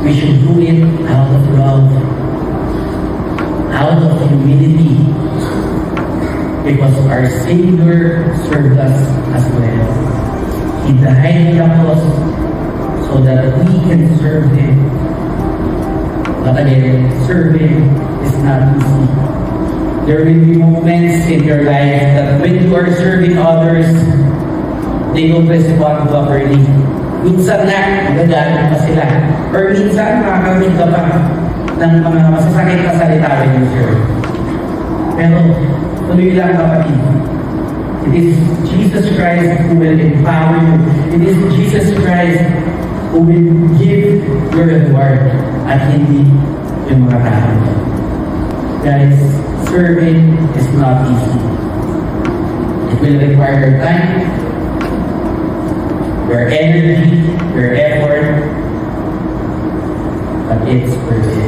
we should do it out of love, out of humility, because our Savior served us as well. He died on the cross so that we can serve Him. But again, serving is not easy. There will be moments in your life that when you are serving others, they don't respond properly. Minsan na, magagalit pa sila. Or minsan, makakamit ka pa ng mga masasakit na salita when you serve. Pero, tuloy lang kapatid. It is Jesus Christ who will empower you. It is Jesus Christ who will give your reward at hindi yung mga tao. Guys, serving is not easy. It will require your time, your energy, your effort, but it's worth it.